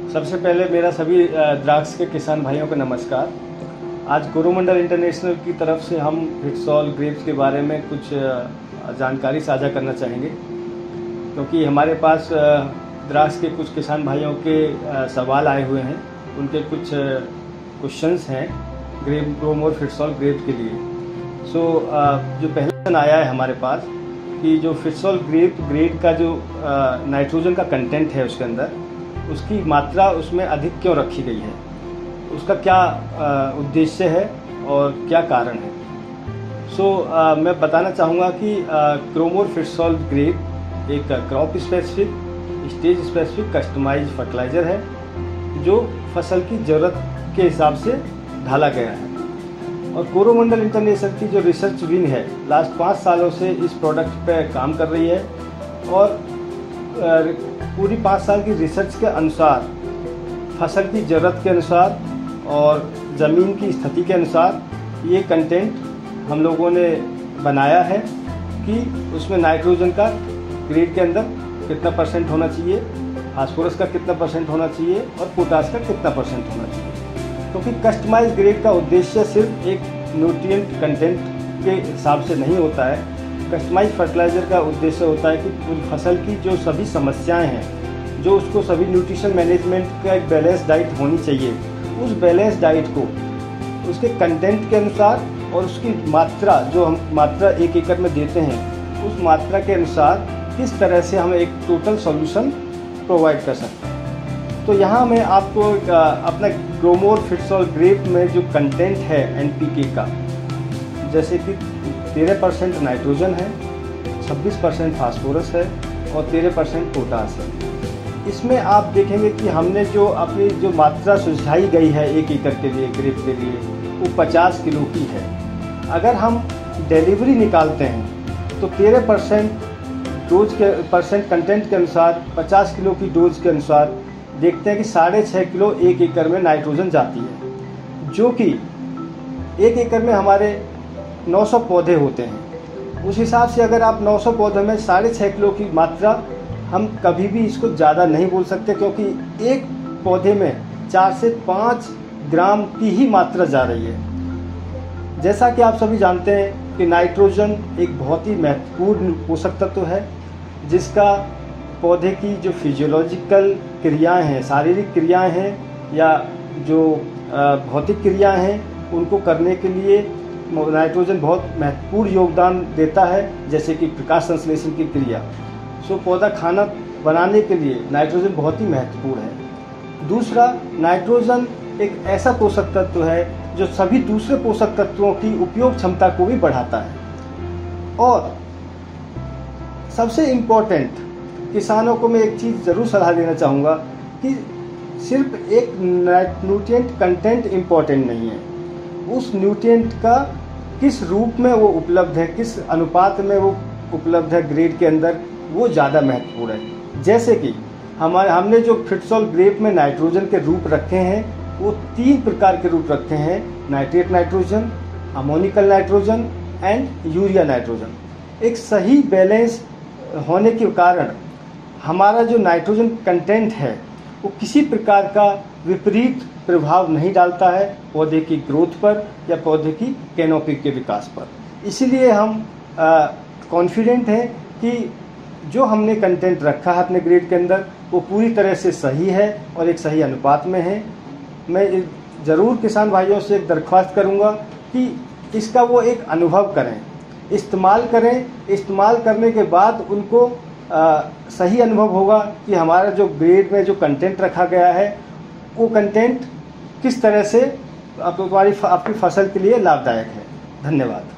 सबसे पहले मेरा सभी द्राक्ष के किसान भाइयों को नमस्कार। आज कोरोमंडल इंटरनेशनल की तरफ से हम फिटसॉल ग्रेप्स के बारे में कुछ जानकारी साझा करना चाहेंगे, क्योंकि हमारे पास द्राक्ष के कुछ किसान भाइयों के सवाल आए हुए हैं। उनके कुछ क्वेश्चंस हैं ग्रेप ग्रोमोर फिटसॉल ग्रेप के लिए। जो पहला क्वेश्चन आया है हमारे पास कि जो फिटसॉल ग्रेड का जो नाइट्रोजन का कंटेंट है उसके अंदर, उसकी मात्रा उसमें अधिक क्यों रखी गई है, उसका क्या उद्देश्य है और क्या कारण है। मैं बताना चाहूँगा कि ग्रोमोर फिटसॉल ग्रेप एक crop specific, stage specific customised fertiliser है जो फसल की ज़रूरत के हिसाब से ढाला गया है। और कोरोमंडल इंटरनेशनल की जो रिसर्च विंग है लास्ट 5 सालों से इस प्रोडक्ट पे काम कर रही है और पूरी 5 साल की रिसर्च के अनुसार, फसल की ज़रूरत के अनुसार और ज़मीन की स्थिति के अनुसार ये कंटेंट हम लोगों ने बनाया है कि उसमें नाइट्रोजन का ग्रेड के अंदर कितना % होना चाहिए, फास्फोरस का कितना % होना चाहिए और पोटास का कितना % होना चाहिए। क्योंकि कस्टमाइज ग्रेड का उद्देश्य सिर्फ एक न्यूट्रिएंट कंटेंट के हिसाब से नहीं होता है। कस्टमाइज फर्टिलाइज़र का उद्देश्य होता है कि पूरी फसल की जो सभी समस्याएं हैं, जो उसको सभी न्यूट्रिशन मैनेजमेंट का एक बैलेंस डाइट होनी चाहिए, उस बैलेंस डाइट को उसके कंटेंट के अनुसार और उसकी मात्रा, जो हम मात्रा 1 एकड़ में देते हैं, उस मात्रा के अनुसार किस तरह से हम एक टोटल सॉल्यूशन प्रोवाइड कर सकते हैं। तो यहाँ मैं आपको अपना ग्रोमोर फिटसॉल ग्रेप में जो कंटेंट है NPK का, जैसे कि 13% नाइट्रोजन है, 26% फास्फोरस है और 13% पोटास है। इसमें आप देखेंगे कि हमने जो अपनी जो मात्रा सुझाई गई है 1 एकड़ के लिए ग्रेप के लिए, वो 50 किलो की है। अगर हम डिलीवरी निकालते हैं तो 13% डोज के % कंटेंट के अनुसार 50 किलो की डोज के अनुसार देखते हैं कि 6.5 किलो 1 एकड़ में नाइट्रोजन जाती है, जो कि 1 एकड़ में हमारे 900 पौधे होते हैं। उस हिसाब से अगर आप 900 पौधे में 6.5 किलो की मात्रा, हम कभी भी इसको ज़्यादा नहीं बोल सकते, क्योंकि एक पौधे में 4 से 5 ग्राम की ही मात्रा जा रही है। जैसा कि आप सभी जानते हैं कि नाइट्रोजन एक बहुत ही महत्वपूर्ण पोषक तत्व है, जिसका पौधे की जो फिजियोलॉजिकल क्रियाएं हैं, शारीरिक क्रियाएं हैं या जो भौतिक क्रियाएं हैं, उनको करने के लिए नाइट्रोजन बहुत महत्वपूर्ण योगदान देता है, जैसे कि प्रकाश संश्लेषण की क्रिया। पौधा खाना बनाने के लिए नाइट्रोजन बहुत ही महत्वपूर्ण है। दूसरा, नाइट्रोजन एक ऐसा पोषक तत्व है जो सभी दूसरे पोषक तत्वों की उपयोग क्षमता को भी बढ़ाता है। और सबसे इम्पोर्टेंट, किसानों को मैं एक चीज़ ज़रूर सलाह देना चाहूँगा कि सिर्फ एक न्यूट्रिएंट कंटेंट इम्पोर्टेंट नहीं है, उस न्यूट्रिएंट का किस रूप में वो उपलब्ध है, किस अनुपात में वो उपलब्ध है ग्रेड के अंदर, वो ज़्यादा महत्वपूर्ण है। जैसे कि हमने जो फिटसॉल ग्रेप में नाइट्रोजन के रूप रखे हैं, वो 3 प्रकार के रूप रखे हैं: nitrate nitrogen, ammoniacal nitrogen and urea nitrogen. एक सही बैलेंस होने के कारण हमारा जो नाइट्रोजन कंटेंट है वो किसी प्रकार का विपरीत प्रभाव नहीं डालता है पौधे की ग्रोथ पर या पौधे की कैनोपी के विकास पर। इसीलिए हम कॉन्फिडेंट हैं कि जो हमने कंटेंट रखा है अपने ग्रेड के अंदर, वो पूरी तरह से सही है और एक सही अनुपात में है। मैं ज़रूर किसान भाइयों से एक दरख्वास्त करूँगा कि इसका वो एक अनुभव करें, इस्तेमाल करें। इस्तेमाल करने के बाद उनको सही अनुभव होगा कि हमारा जो ग्रेड में जो कंटेंट रखा गया है, वो कंटेंट किस तरह से आपकी फसल के लिए लाभदायक है। धन्यवाद।